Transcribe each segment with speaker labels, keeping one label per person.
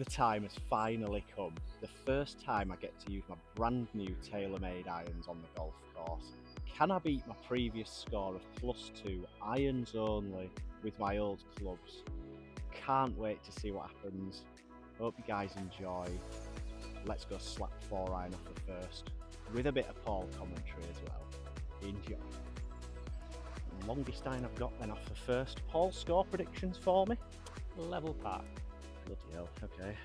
Speaker 1: The time has finally come. The first time I get to use my brand new tailor-made irons on the golf course. Can I beat my previous score of +2 irons only with my old clubs? Can't wait to see what happens. Hope you guys enjoy. Let's go slap 4-iron off the first, with a bit of Paul commentary as well. Enjoy. Longest iron I've got then off the first. Paul, score predictions for me?
Speaker 2: Level par.
Speaker 1: Bloody hell, okay.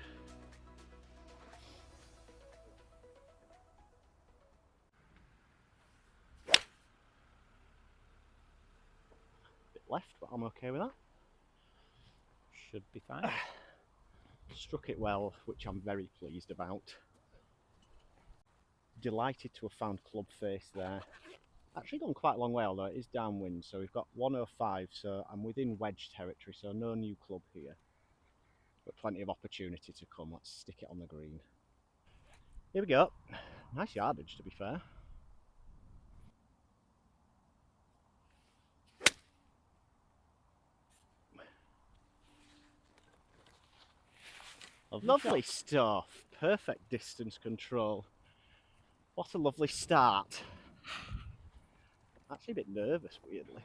Speaker 1: Bit left, but I'm okay with that.
Speaker 2: Should be fine.
Speaker 1: Struck it well, which I'm very pleased about. Delighted to have found club face there. Actually gone quite a long way, although it is downwind, so we've got 105, so I'm within wedge territory, so no new club here. But plenty of opportunity to come. Let's stick it on the green. Here we go. Nice yardage, to be fair. Lovely stuff. Perfect distance control. What a lovely start. Actually a bit nervous, weirdly.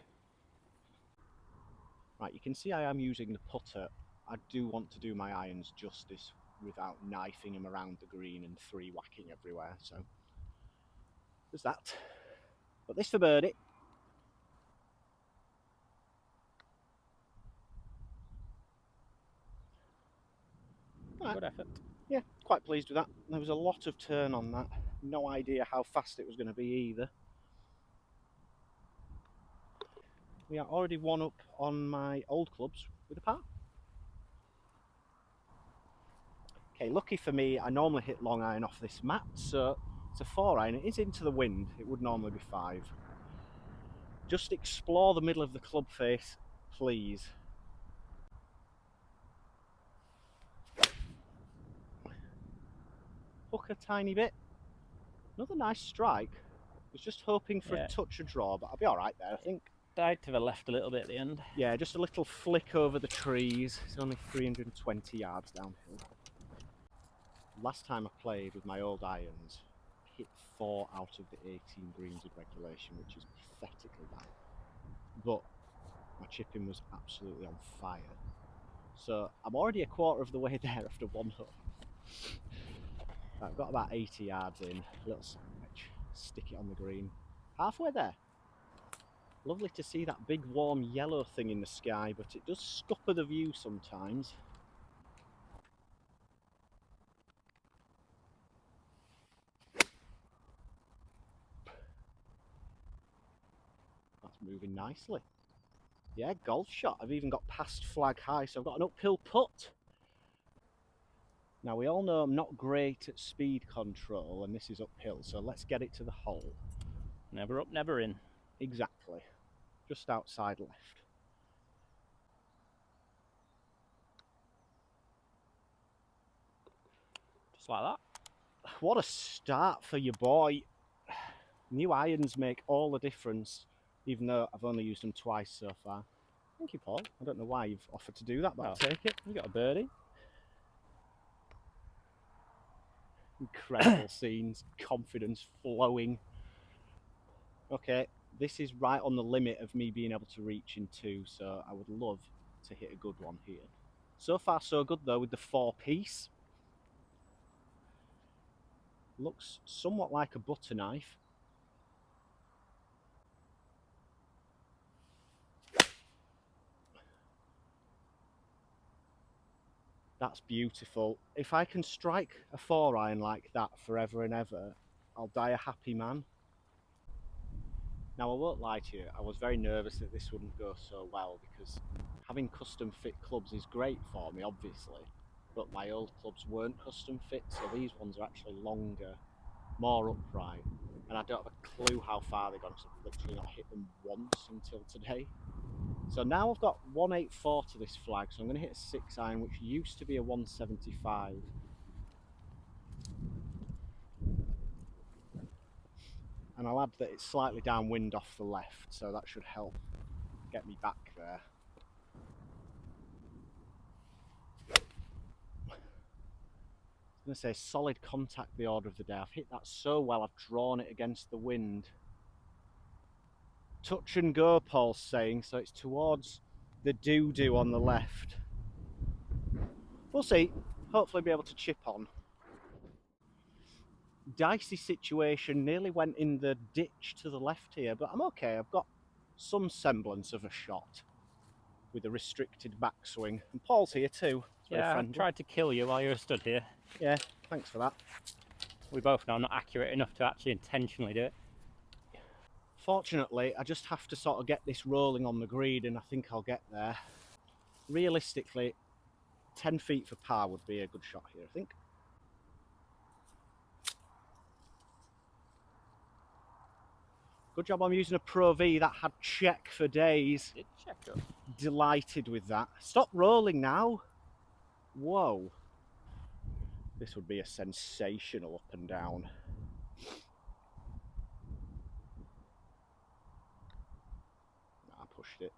Speaker 1: Right, you can see I am using the putter. I do want to do my irons justice without knifing them around the green and whacking everywhere, so there's that. But this for birdie.
Speaker 2: Good effort.
Speaker 1: Yeah, quite pleased with that. There was a lot of turn on that. No idea how fast it was going to be either. We are already one up on my old clubs with a par. Okay, lucky for me, I normally hit long iron off this mat, so it's a 4-iron. It is into the wind. It would normally be 5. Just explore the middle of the club face, please. Hook a tiny bit. Another nice strike. Was just hoping for a touch of draw, but I'll be alright there, I think.
Speaker 2: Died to the left a little bit at the end.
Speaker 1: Yeah, just a little flick over the trees. It's only 320 yards downhill. Last time I played with my old irons, I hit 4 out of the 18 greens of regulation, which is pathetically bad. But my chipping was absolutely on fire. So I'm already a quarter of the way there after one hole. I've got about 80 yards in, a little sandwich, stick it on the green. Halfway there. Lovely to see that big warm yellow thing in the sky, but it does scupper the view sometimes. That's moving nicely. Yeah, golf shot. I've even got past flag high, so I've got an uphill putt. Now, we all know I'm not great at speed control, and this is uphill, so let's get it to the hole.
Speaker 2: Never up, never in.
Speaker 1: Exactly. Just outside left.
Speaker 2: Just like that.
Speaker 1: What a start for your boy. New irons make all the difference, even though I've only used them twice so far. Thank you, Paul. I don't know why you've offered to do that, but I'll take it.
Speaker 2: You got a birdie.
Speaker 1: Incredible scenes, confidence flowing. Okay, this is right on the limit of me being able to reach in 2, so I would love to hit a good one here. So far so good though with the 4-piece. Looks somewhat like a butter knife. That's beautiful. If I can strike a 4-iron like that forever and ever, I'll die a happy man. Now, I won't lie to you, I was very nervous that this wouldn't go so well because having custom fit clubs is great for me, obviously, but my old clubs weren't custom fit, so these ones are actually longer, more upright, and I don't have a clue how far they've gone because I've literally not hit them once until today. So now I've got 184 to this flag, so I'm going to hit a 6-iron, which used to be a 175. And I'll add that it's slightly downwind off the left, so that should help get me back there. going to say solid contact, the order of the day. I've hit that so well, I've drawn it against the wind. Touch and go, Paul's saying, so it's towards the doo-doo on the left. We'll see. Hopefully be able to chip on. Dicey situation, nearly went in the ditch to the left here, but I'm okay. I've got some semblance of a shot with a restricted backswing. And Paul's here too.
Speaker 2: Yeah, I tried to kill you while you were stood here.
Speaker 1: Yeah, thanks for that.
Speaker 2: We both know I'm not accurate enough to actually intentionally do it.
Speaker 1: Fortunately, I just have to sort of get this rolling on the green, and I think I'll get there. Realistically, 10 feet for par would be a good shot here, I think. Good job I'm using a Pro V that had check for days.
Speaker 2: Did check up.
Speaker 1: Delighted with that. Stop rolling now. Whoa. This would be a sensational up and down. I pushed it.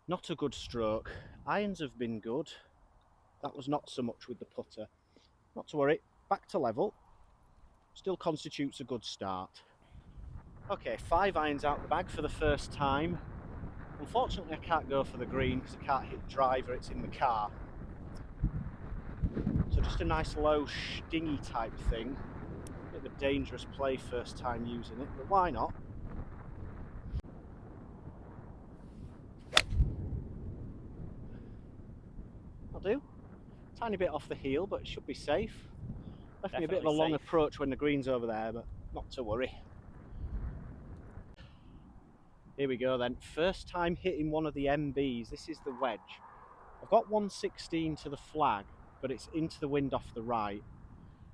Speaker 1: Not a good stroke. Irons have been good. That was not so much with the putter. Not to worry. Back to level. Still constitutes a good start. Okay, 5 irons out the bag for the first time. Unfortunately, I can't go for the green because I can't hit driver, it's in the car. So just a nice low stingy type thing. A bit of a dangerous play first time using it, but why not? I'll do. Tiny bit off the heel, but it should be safe. Left me a bit of a long approach when the green's over there, but not to worry. Here we go then. First time hitting one of the MBs. This is the wedge. I've got 116 to the flag, but it's into the wind off the right.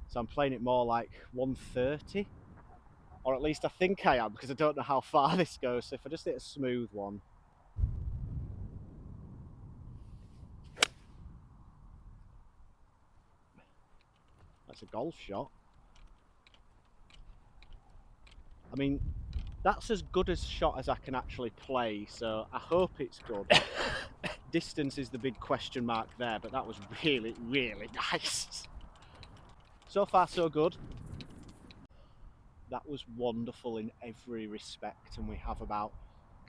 Speaker 1: So I'm playing it more like 130. Or at least I think I am, because I don't know how far this goes. So if I just hit a smooth one. That's a golf shot. I mean, that's as good a shot as I can actually play, so I hope it's good. Distance is the big question mark there, but that was really, really nice. So far, so good. That was wonderful in every respect, and we have about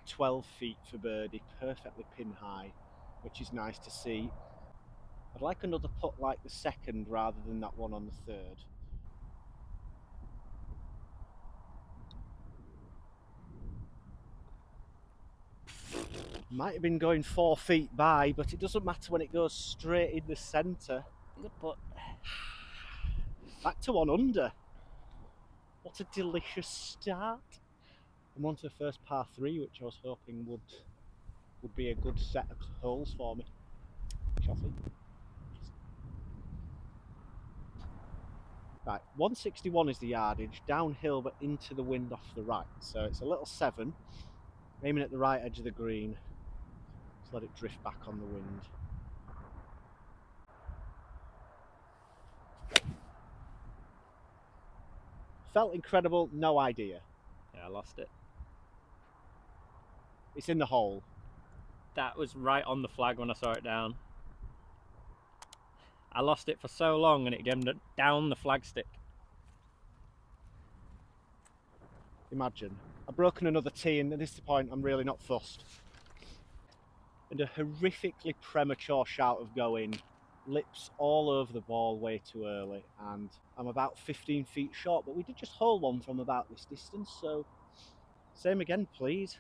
Speaker 1: 12 feet for birdie, perfectly pin high, which is nice to see. I'd like another putt like the second rather than that one on the third. Might have been going 4 feet by, but it doesn't matter when it goes straight in the centre.
Speaker 2: Good putt.
Speaker 1: Back to 1 under. What a delicious start. I'm on to the first par 3, which I was hoping would be a good set of holes for me. Shall see. Right, 161 is the yardage, downhill but into the wind off the right. So it's a little 7, aiming at the right edge of the green. Just let it drift back on the wind. Felt incredible, no idea.
Speaker 2: Yeah, I lost it.
Speaker 1: It's in the hole.
Speaker 2: That was right on the flag when I saw it down. I lost it for so long and it ended down the flagstick.
Speaker 1: Imagine. I've broken another tee, and at this point I'm really not fussed. And a horrifically premature shout of go in. Lips all over the ball way too early, and I'm about 15 feet short, but we did just hole one from about this distance, so same again please.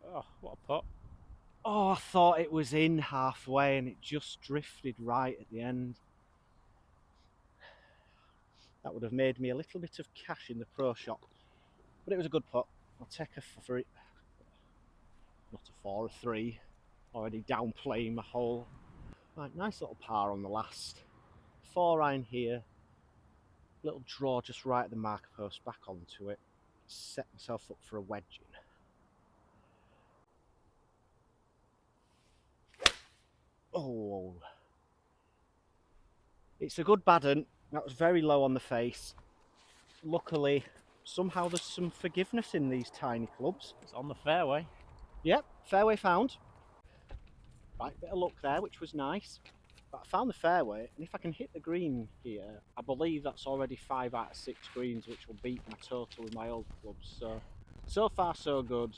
Speaker 2: Oh, what a putt.
Speaker 1: Oh, I thought it was in halfway and it just drifted right at the end. That would have made me a little bit of cash in the pro shop, but it was a good putt. I'll take a 3. Not a 4, a 3. Already downplaying my hole. Right, nice little par on the last. 4 iron here. Little draw just right at the marker post, back onto it. Set myself up for a wedge in. Oh. It's a good bad un. That was very low on the face. Luckily, somehow there's some forgiveness in these tiny clubs.
Speaker 2: It's on the fairway.
Speaker 1: Yep, fairway found. Right, bit of luck there, which was nice. But I found the fairway, and if I can hit the green here, I believe that's already 5 out of 6 greens, which will beat my total with my old clubs. So far so good.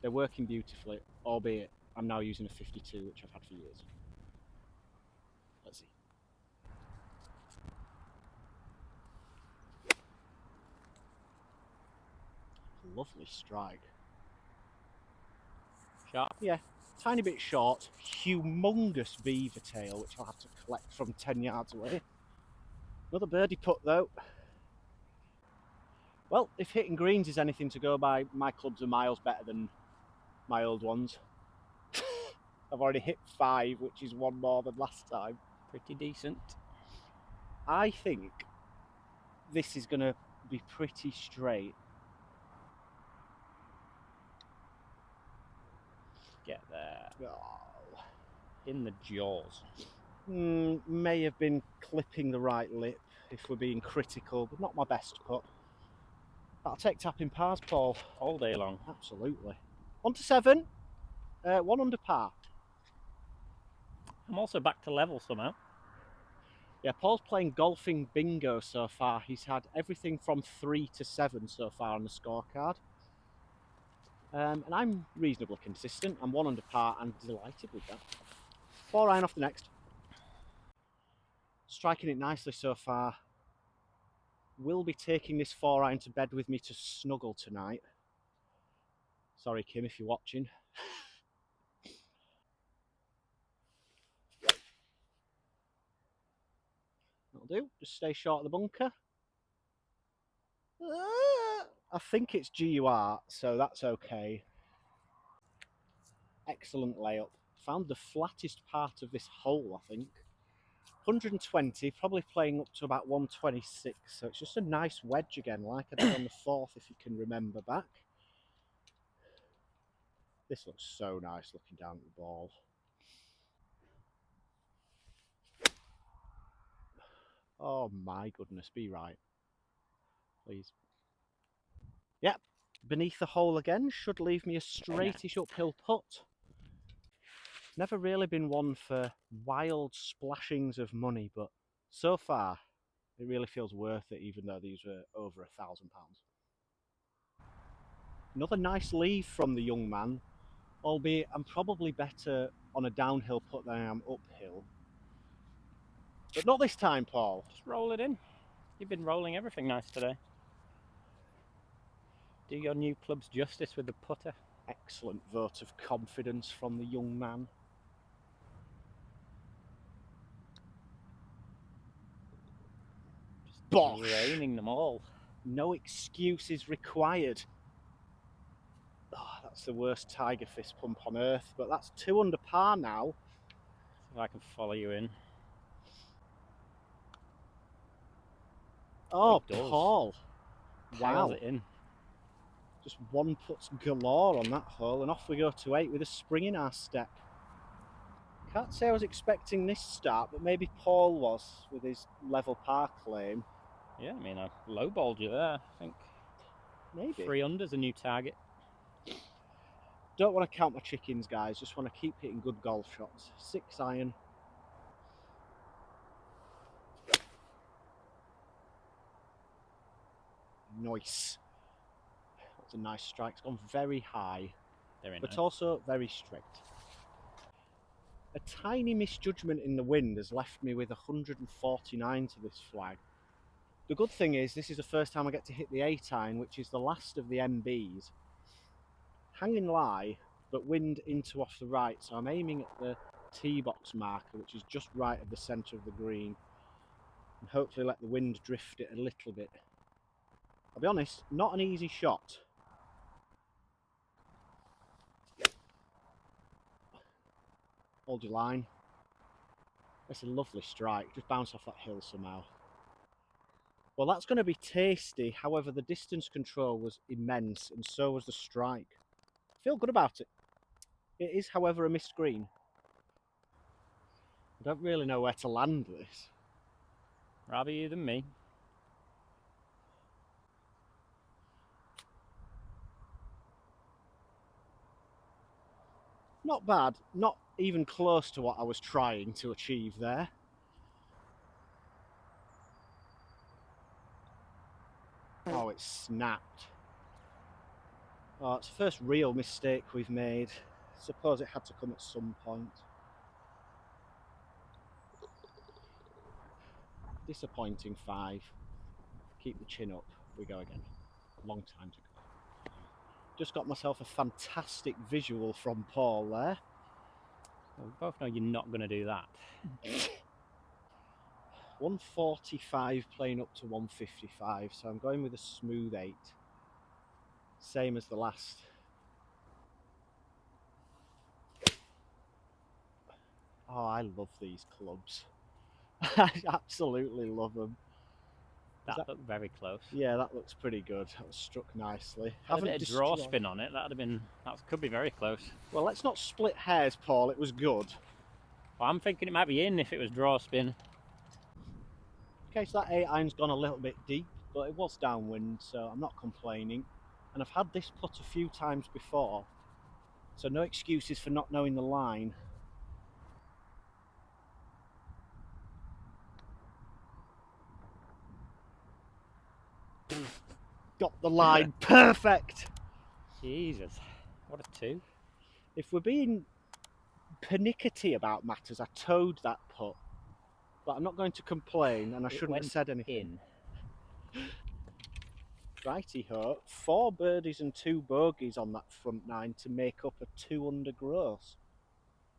Speaker 1: They're working beautifully, albeit I'm now using a 52, which I've had for years. Let's see. Lovely strike.
Speaker 2: Sharp.
Speaker 1: Yeah, tiny bit short. Humongous beaver tail, which I'll have to collect from 10 yards away. Another birdie putt though. Well, if hitting greens is anything to go by, my clubs are miles better than my old ones. I've already hit 5, which is 1 more than last time.
Speaker 2: Pretty decent.
Speaker 1: I think this is going to be pretty straight.
Speaker 2: Get there.
Speaker 1: Oh.
Speaker 2: In the jaws.
Speaker 1: May have been clipping the right lip if we're being critical, but not my best putt. I'll take tapping pars, Paul.
Speaker 2: All day long.
Speaker 1: Absolutely. On to 7. 1 under par.
Speaker 2: I'm also back to level somehow.
Speaker 1: Yeah, Paul's playing golfing bingo so far. He's had everything from 3 to 7 so far on the scorecard. And I'm reasonably consistent. I'm 1 under par and delighted with that. 4 iron off the next. Striking it nicely so far. Will be taking this 4 iron to bed with me to snuggle tonight. Sorry, Kim, if you're watching. That'll do. Just stay short of the bunker. I think it's GUR, so that's okay. Excellent layup. Found the flattest part of this hole, I think. 120, probably playing up to about 126, so it's just a nice wedge again, like I did on the 4th, if you can remember back. This looks so nice looking down at the ball. Oh my goodness, be right. Please. Yep, beneath the hole again, should leave me a straightish uphill putt. Never really been one for wild splashings of money, but so far it really feels worth it, even though these were over £1,000. Another nice leave from the young man, albeit I'm probably better on a downhill putt than I am uphill. But not this time, Paul.
Speaker 2: Just roll it in. You've been rolling everything nice today. Do your new clubs justice with the putter.
Speaker 1: Excellent vote of confidence from the young man.
Speaker 2: Just
Speaker 1: Bosh!
Speaker 2: draining them all.
Speaker 1: No excuses required. Oh, that's the worst tiger fist pump on earth, but that's 2 under par now.
Speaker 2: See if I can follow you in.
Speaker 1: Oh,
Speaker 2: It does.
Speaker 1: Paul.
Speaker 2: Piles
Speaker 1: Wow.
Speaker 2: it in.
Speaker 1: Just 1 putts galore on that hole, and off we go to 8 with a spring in our step. Can't say I was expecting this start, but maybe Paul was with his level par claim.
Speaker 2: Yeah, I mean, I lowballed you there, I think.
Speaker 1: Maybe.
Speaker 2: 3 under's a new target.
Speaker 1: Don't want to count my chickens, guys. Just want to keep hitting good golf shots. 6 iron. Nice. That's a nice strike. It's gone very high,
Speaker 2: Very
Speaker 1: but
Speaker 2: nice.
Speaker 1: also very straight. A tiny misjudgment in the wind has left me with 149 to this flag. The good thing is this is the first time I get to hit the 8 iron, which is the last of the MBs. Hanging lie, but wind into off the right, so I'm aiming at the tee box marker, which is just right of the centre of the green, and hopefully let the wind drift it a little bit. I'll be honest, not an easy shot. Hold your line. That's a lovely strike, just bounce off that hill somehow. Well, that's going to be tasty, however the distance control was immense and so was the strike. I feel good about it. It is, however, a missed green. I don't really know where to land this.
Speaker 2: Rather you than me.
Speaker 1: Not bad, not even close to what I was trying to achieve there. Oh, it snapped. Oh, it's the first real mistake we've made. Suppose it had to come at some point. Disappointing 5. Keep the chin up. We go again. Long time to go. Just got myself a fantastic visual from Paul there.
Speaker 2: Well, we both know you're not going to do that.
Speaker 1: 145 playing up to 155, so I'm going with a smooth 8. Same as the last. Oh, I love these clubs. I absolutely love them.
Speaker 2: That looked very close.
Speaker 1: Yeah, that looks pretty good. That was struck nicely.
Speaker 2: Had a bit of draw spin on it. That could be very close.
Speaker 1: Well, let's not split hairs, Paul. It was good.
Speaker 2: Well, I'm thinking it might be in if it was draw spin.
Speaker 1: Okay, so that 8 iron's gone a little bit deep, but it was downwind, so I'm not complaining. And I've had this putt a few times before, so no excuses for not knowing the line. Got the line perfect.
Speaker 2: Jesus, what a 2.
Speaker 1: If we're being pernickety about matters, I towed that putt, but I'm not going to complain, and I shouldn't have said anything. Righty-ho, 4 birdies and 2 bogeys on that front 9 to make up a 2 under gross.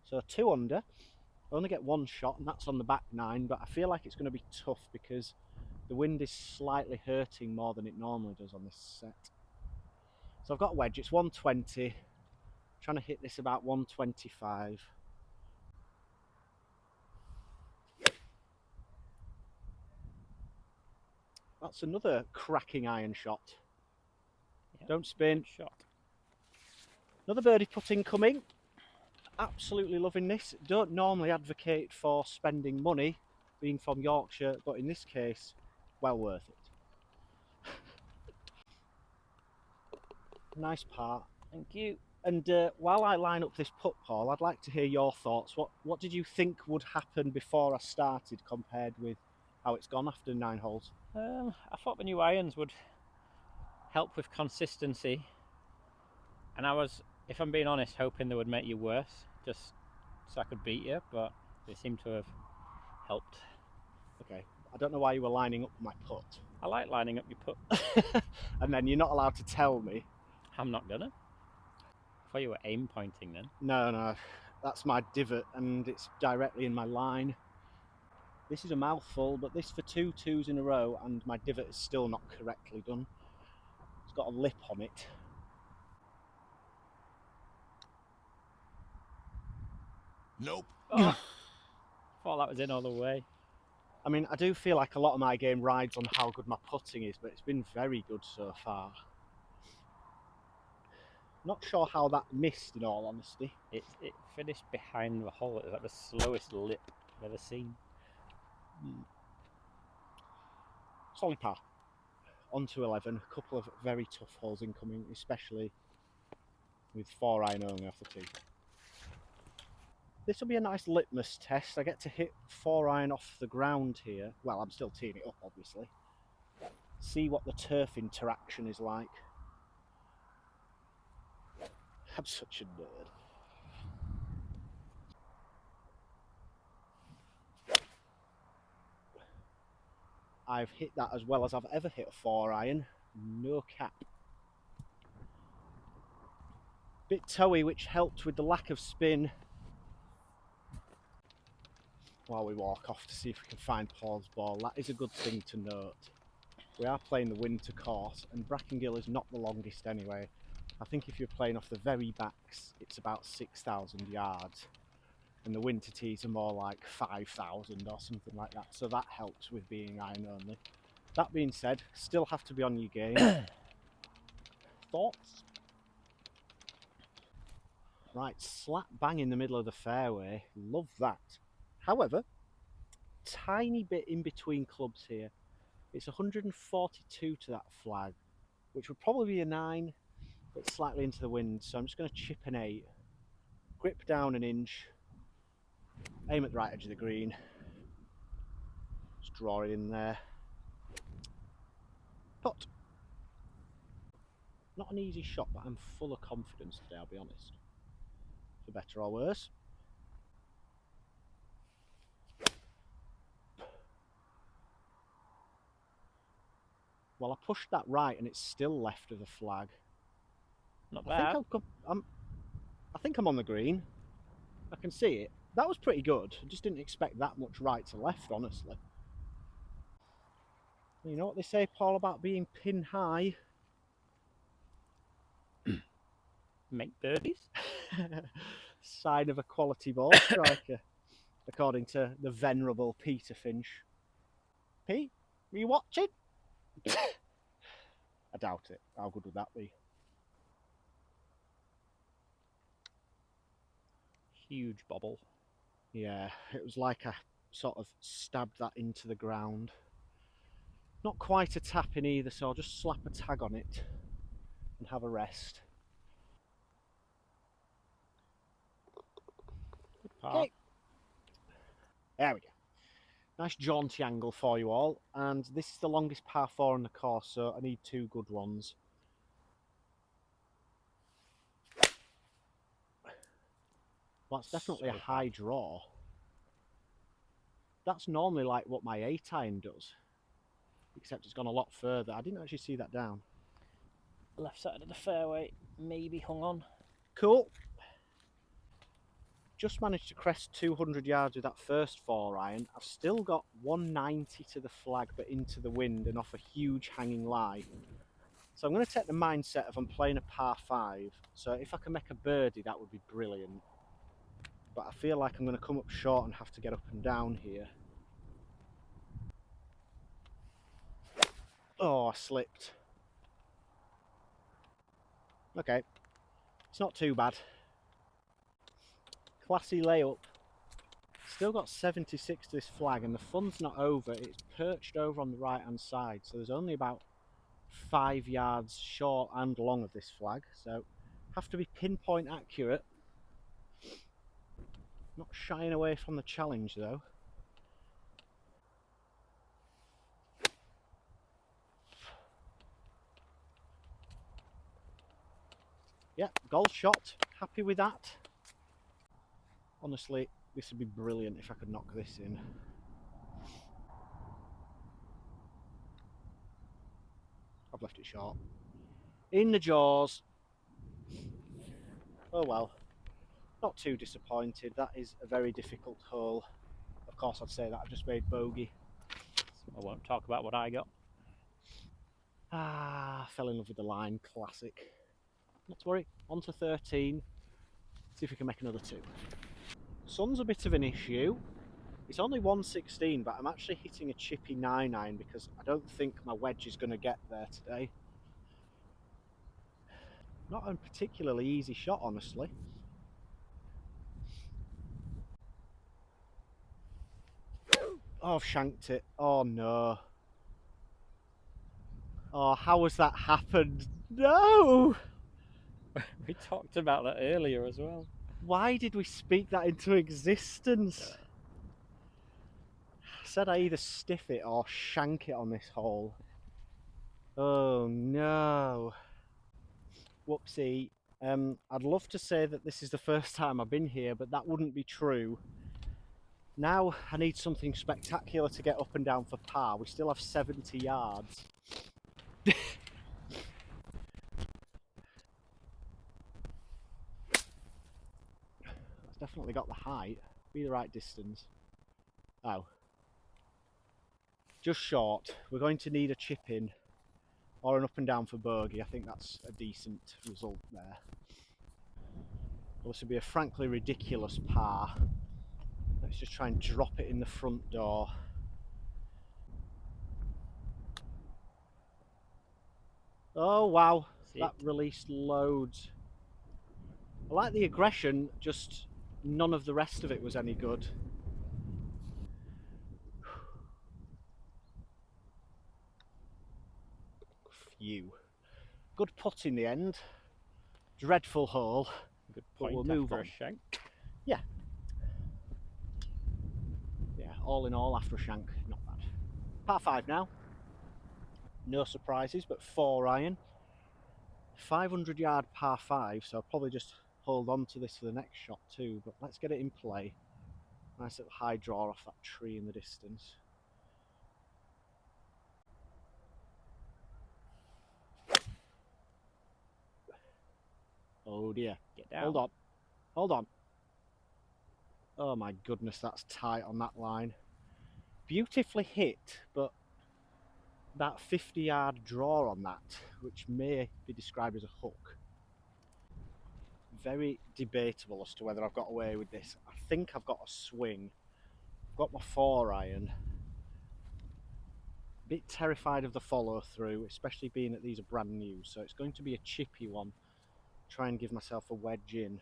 Speaker 1: So 2 under, I only get 1 shot, and that's on the back 9, but I feel like it's going to be tough because the wind is slightly hurting more than it normally does on this set. So I've got a wedge, it's 120, trying to hit this about 125. That's another cracking iron shot. Yep. Don't spin.
Speaker 2: Shot.
Speaker 1: Another birdie putt incoming. Absolutely loving this. Don't normally advocate for spending money, being from Yorkshire, but in this case, well worth it. Nice part.
Speaker 2: Thank you.
Speaker 1: And while I line up this putt, Paul, I'd like to hear your thoughts. What did you think would happen before I started compared with how it's gone after 9 holes?
Speaker 2: I thought the new irons would help with consistency, and I was, if I'm being honest, hoping they would make you worse, just so I could beat you, but they seem to have helped.
Speaker 1: Okay, I don't know why you were lining up my putt.
Speaker 2: I like lining up your putt.
Speaker 1: And then you're not allowed to tell me.
Speaker 2: I'm not gonna. I thought you were aim pointing then.
Speaker 1: No, that's my divot and it's directly in my line. This is a mouthful, but this for 2 2s in a row and my divot is still not correctly done. It's got a lip on it.
Speaker 3: Nope.
Speaker 2: Oh, thought that was in all the way.
Speaker 1: I mean, I do feel like a lot of my game rides on how good my putting is, but it's been very good so far. Not sure how that missed, in all honesty.
Speaker 2: It finished behind the hole. It was like the slowest lip I've ever seen.
Speaker 1: Solid par. On to 11. A couple of very tough holes incoming, especially with 4 iron only off the tee. This will be a nice litmus test. I get to hit 4 iron off the ground here. Well, I'm still teeing it up, obviously. See what the turf interaction is like. I'm such a nerd. I've hit that as well as I've ever hit a 4 iron. No cap. Bit toey, which helped with the lack of spin. While we walk off to see if we can find Paul's ball. That is a good thing to note. We are playing the winter course, and Brackengill is not the longest anyway. I think if you're playing off the very backs, it's about 6,000 yards. And the winter tees are more like 5,000 or something like that. So that helps with being iron only. That being said, still have to be on your game. Thoughts? Right, slap bang in the middle of the fairway. Love that. However, tiny bit in between clubs here. It's 142 to that flag, which would probably be a 9, but slightly into the wind. So I'm just going to chip an 8. Grip down an inch. Aim at the right edge of the green. Just draw it in there. Putt. Not an easy shot, but I'm full of confidence today, I'll be honest. For better or worse. Well, I pushed that right and it's still left of the flag.
Speaker 2: Not
Speaker 1: I think
Speaker 2: bad.
Speaker 1: I think I'm on the green. I can see it. That was pretty good. I just didn't expect that much right to left, honestly. You know what they say, Paul, about being pin high?
Speaker 2: Make birdies.
Speaker 1: Sign of a quality ball striker, according to the venerable Peter Finch. Pete, are you watching? I doubt it. How good would that be?
Speaker 2: Huge bobble.
Speaker 1: Yeah, it was like I sort of stabbed that into the ground. Not quite a tap in either, so I'll just slap a tag on it and have a rest.
Speaker 2: Good par.
Speaker 1: Okay. There we go. Nice jaunty angle for you all, and this is the longest par 4 on the course, so I need 2 good ones. Well, that's definitely
Speaker 2: So
Speaker 1: a high draw. That's normally like what my 8-iron does, except it's gone a lot further. I didn't actually see that down.
Speaker 2: Left side of the fairway, maybe hung on.
Speaker 1: Cool. Just managed to crest 200 yards with that first 4-iron. I've still got 190 to the flag, but into the wind and off a huge hanging lie. So I'm going to take the mindset of I'm playing a par 5. So if I can make a birdie, that would be brilliant. But I feel like I'm going to come up short and have to get up and down here. Oh, I slipped. Okay. It's not too bad. Classy layup. Still got 76 to this flag, and the fun's not over. It's perched over on the right hand side, so there's only about 5 yards short and long of this flag, so have to be pinpoint accurate. Not shying away from the challenge though. Yeah, golf shot. Happy with that. Honestly, this would be brilliant if I could knock this in. I've left it short. In the jaws. Oh well. Not too disappointed. That is a very difficult hole. Of course, I'd say that I've just made bogey.
Speaker 2: I won't talk about what I got.
Speaker 1: Ah, fell in love with the line. Classic. Not to worry. On to 13. See if we can make another 2. Sun's a bit of an issue. It's only 116, but I'm actually hitting a chippy 9-iron because I don't think my wedge is going to get there today. Not a particularly easy shot, honestly. Oh, I've shanked it. Oh no. Oh, how has that happened? No!
Speaker 2: We talked about that earlier as well.
Speaker 1: Why did we speak that into existence? I said I either stiff it or shank it on this hole. Oh no. Whoopsie. I'd love to say that this is the first time I've been here, but that wouldn't be true. Now I need something spectacular to get up and down for par. We still have 70 yards. That's definitely got the height. Be the right distance. Oh. Just short. We're going to need a chip in or an up and down for bogey. I think that's a decent result there. Well, this would be a frankly ridiculous par. Let's just try and drop it in the front door. Oh wow, that released loads. I like the aggression, just none of the rest of it was any good. Phew. Good putt in the end. Dreadful hole.
Speaker 2: Good
Speaker 1: But
Speaker 2: point
Speaker 1: we'll move
Speaker 2: after
Speaker 1: on.
Speaker 2: a shank.
Speaker 1: Yeah. all in all, after a shank, not bad. Par 5 now. No surprises, but 4 iron. 500 yard par 5, so I'll probably just hold on to this for the next shot too, but let's get it in play. Nice little high draw off that tree in the distance. Oh dear.
Speaker 2: Get down.
Speaker 1: Hold on. Hold on. Oh my goodness, that's tight on that line. Beautifully hit, but about 50-yard draw on that, which may be described as a hook. Very debatable as to whether I've got away with this. I think I've got a swing. I've got my 4 iron. A bit terrified of the follow through, especially being that these are brand new, so it's going to be a chippy one. Try and give myself a wedge in.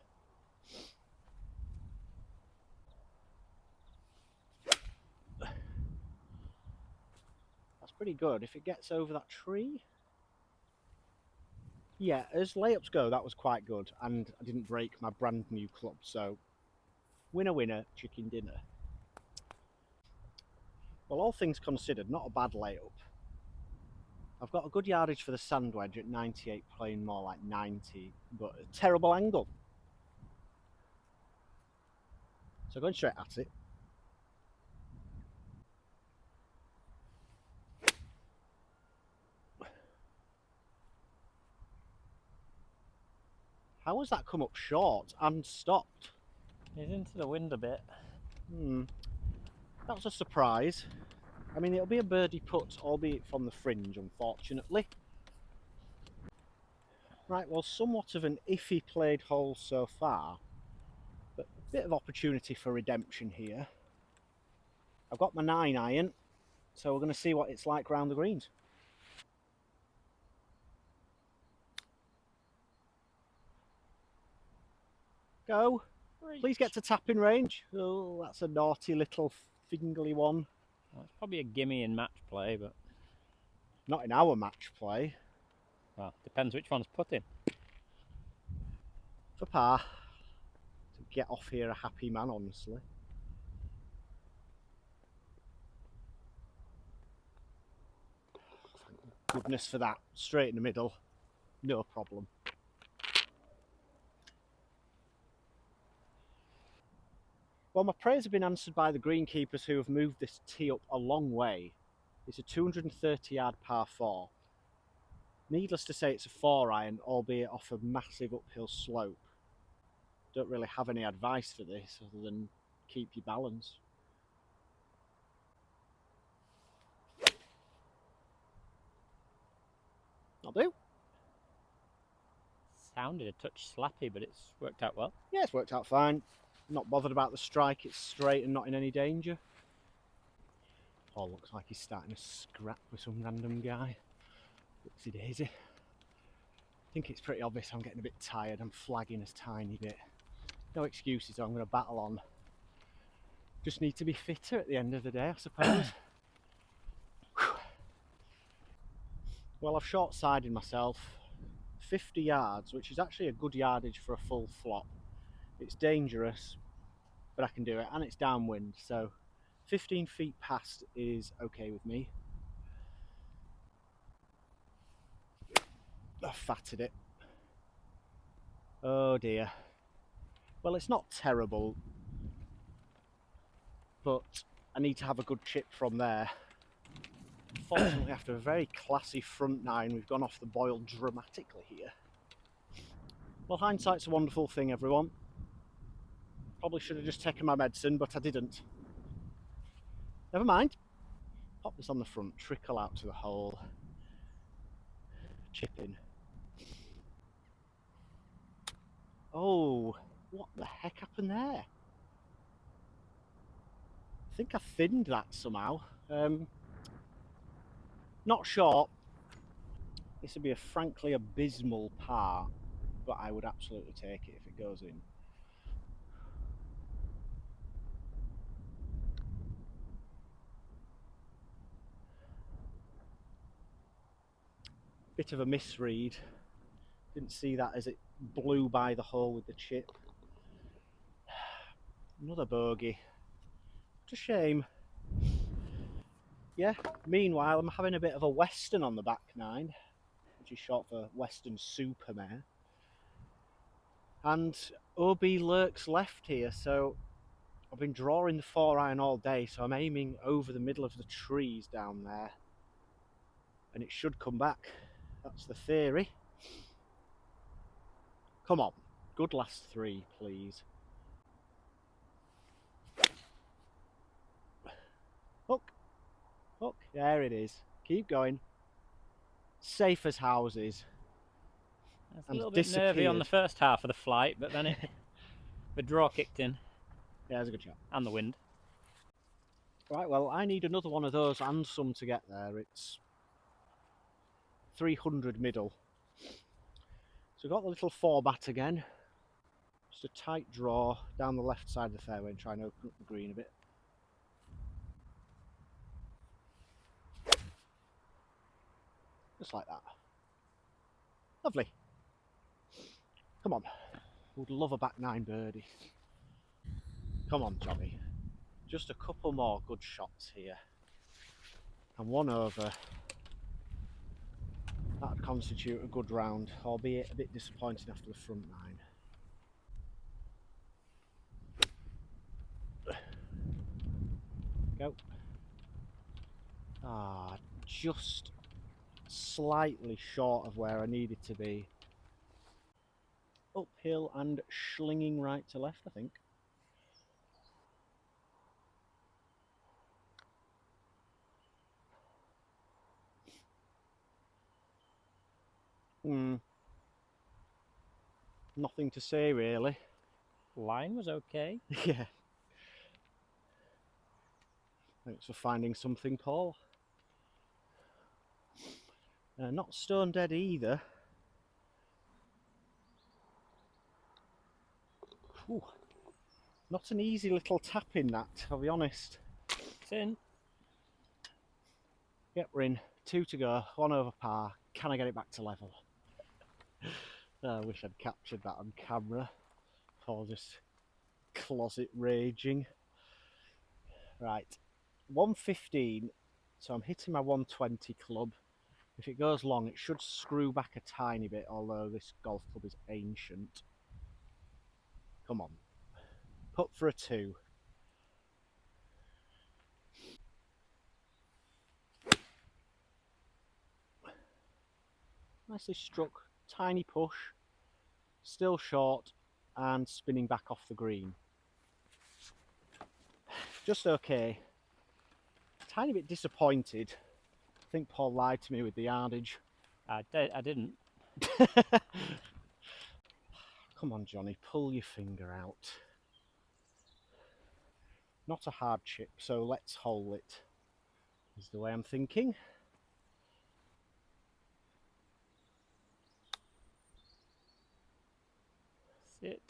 Speaker 1: That's pretty good. If it gets over that tree. Yeah, as layups go, that was quite good, and I didn't break my brand new club, so winner winner, chicken dinner. Well, all things considered, not a bad layup. I've got a good yardage for the sand wedge at 98, playing more like 90, but a terrible angle. So going straight at it. How has that come up short and stopped?
Speaker 2: He's into the wind a bit.
Speaker 1: That was a surprise. I mean, it'll be a birdie putt, albeit from the fringe, unfortunately. Right, well, somewhat of an iffy played hole so far, but a bit of opportunity for redemption here. I've got my 9 iron, so we're going to see what it's like round the greens. Go. Please get to tapping range. Oh, that's a naughty little fingly one.
Speaker 2: Well, it's probably a gimme in match play, but
Speaker 1: Not in our match play.
Speaker 2: well, depends which one's putting.
Speaker 1: For par. To get off here a happy man, honestly. Thank goodness for that. Straight in the middle. No problem. Well, my prayers have been answered by the greenkeepers who have moved this tee up a long way. It's a 230-yard par 4. Needless to say, it's a 4 iron, albeit off a massive uphill slope. Don't really have any advice for this other than keep your balance. I'll do.
Speaker 2: Sounded a touch slappy, but it's worked out well.
Speaker 1: Yeah, it's worked out fine. Not bothered about the strike, it's straight and not in any danger. Oh, looks like he's starting to scrap with some random guy. Whoopsie daisy. I think it's pretty obvious I'm getting a bit tired. I'm flagging a tiny bit. No excuses, I'm going to battle on. Just need to be fitter at the end of the day, I suppose. Well, I've short-sided myself. 50 yards, which is actually a good yardage for a full flop. It's dangerous, but I can do it, and it's downwind, so 15 feet past is okay with me. I fatted it. Oh dear. Well, it's not terrible, but I need to have a good chip from there. Unfortunately, after a very classy front 9, we've gone off the boil dramatically here. Well, hindsight's a wonderful thing, everyone. Probably should have just taken my medicine, but I didn't. Never mind. Pop this on the front, trickle out to the hole. Chip in. Oh, what the heck happened there? I think I thinned that somehow. Not short. This would be a frankly abysmal par, but I would absolutely take it if it goes in. Bit of a misread. Didn't see that as it blew by the hole with the chip. Another bogey. What a shame. Yeah, meanwhile I'm having a bit of a western on the back nine, which is short for Western Supermare. And OB lurks left here, so I've been drawing the 4-iron all day, so I'm aiming over the middle of the trees down there. And it should come back. That's the theory. Come on, good last 3, please. Hook, hook, there it is. Keep going. Safe as houses.
Speaker 2: I was a little bit nervy on the first half of the flight, but then the draw kicked in.
Speaker 1: Yeah, it's a good shot.
Speaker 2: And the wind.
Speaker 1: Right, well, I need another one of those and some to get there. It's 300 middle. So I've got the little 4-bat again. Just a tight draw down the left side of the fairway and try and open up the green a bit. Just like that. Lovely. Come on. Would love a back 9 birdie. Come on, Johnny. Just a couple more good shots here. And 1 over. That would constitute a good round, albeit a bit disappointing after the front 9. Go. Just slightly short of where I needed to be. Uphill and slinging right to left, I think. Nothing to say really.
Speaker 2: Line was okay.
Speaker 1: Yeah. Thanks for finding something, Paul. Not stone dead either. Ooh. Not an easy little tap in that, I'll be honest.
Speaker 2: It's in.
Speaker 1: Yep, we're in. 2 to go, 1 over par. Can I get it back to level? I wish I'd captured that on camera. Paul just closet raging. Right, 115. So I'm hitting my 120 club. If it goes long, it should screw back a tiny bit, although this golf club is ancient. Come on. Put for a 2. Nicely struck. Tiny push. Still short and spinning back off the green. Just okay. Tiny bit disappointed. I think Paul lied to me with the yardage.
Speaker 2: I didn't.
Speaker 1: Come on, Johnny, pull your finger out. Not a hard chip, so let's hole it, is the way I'm thinking.
Speaker 2: Sit.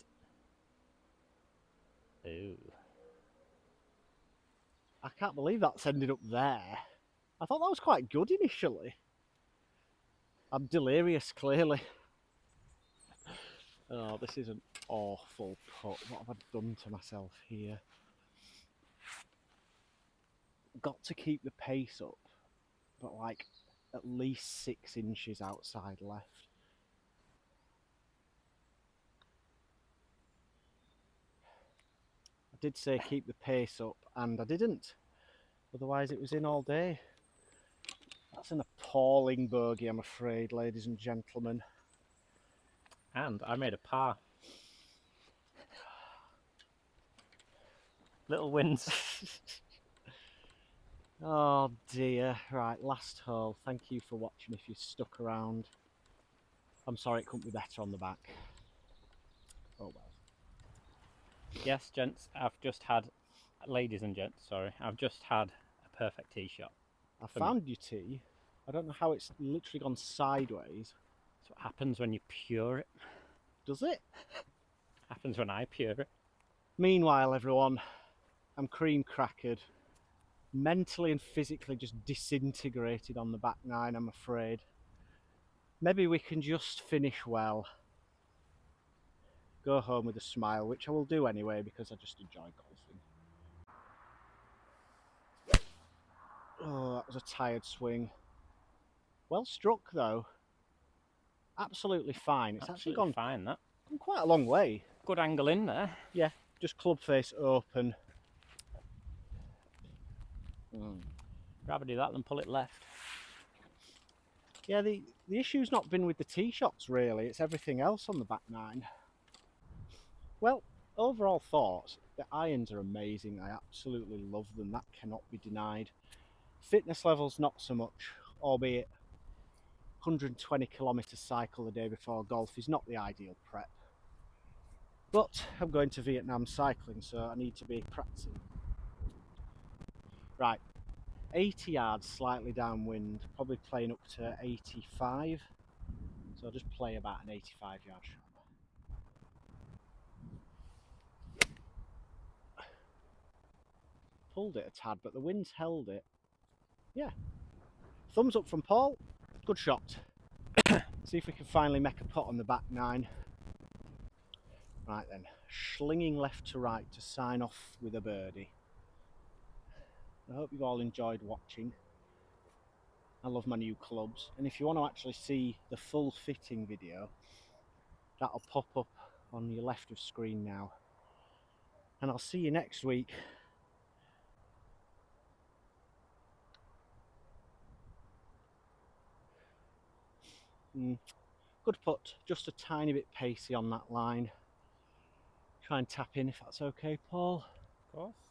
Speaker 2: Ooh.
Speaker 1: I can't believe that's ended up there. I thought that was quite good initially. I'm delirious, clearly. Oh, this is an awful putt. What have I done to myself here? Got to keep the pace up, but like at least 6 inches outside left. I did say keep the pace up, and I didn't. Otherwise it was in all day. That's an appalling bogey, I'm afraid, ladies and gentlemen.
Speaker 2: And I made a par. Little wins.
Speaker 1: Oh dear. Right, last hole. Thank you for watching if you stuck around. I'm sorry it couldn't be better on the back. Oh well.
Speaker 2: Yes, gents, ladies and gents, sorry, I've just had a perfect tee shot.
Speaker 1: I found your tee. I don't know how it's literally gone sideways.
Speaker 2: That's what happens when you pure it.
Speaker 1: Does it?
Speaker 2: Happens when I pure it.
Speaker 1: Meanwhile, everyone, I'm cream crackered. Mentally and physically just disintegrated on the back nine, I'm afraid. Maybe we can just finish well. Go home with a smile, which I will do anyway because I just enjoy golfing. Oh, that was a tired swing. Well struck though. Absolutely fine. It's actually
Speaker 2: Absolutely fine, that.
Speaker 1: gone quite a long way.
Speaker 2: Good angle in there.
Speaker 1: Yeah, just club face open.
Speaker 2: Rather do that than pull it left.
Speaker 1: Yeah, the issue's not been with the tee shots really, it's everything else on the back nine. Well, overall thoughts, the irons are amazing. I absolutely love them, that cannot be denied. Fitness levels not so much, albeit 120 kilometre cycle the day before golf is not the ideal prep. But I'm going to Vietnam cycling, so I need to be practicing. Right, 80 yards slightly downwind, probably playing up to 85. So I'll just play about an 85 yard shot. Pulled it a tad, but the wind's held it. Yeah. Thumbs up from Paul. Good shot. See if we can finally make a putt on the back nine. Right then, slinging left to right to sign off with a birdie. I hope you've all enjoyed watching. I love my new clubs, and if you want to actually see the full fitting video, that'll pop up on your left of screen now. And I'll see you next week. Good putt, just a tiny bit pacey on that line. Try and tap in if that's okay, Paul.
Speaker 2: Of course.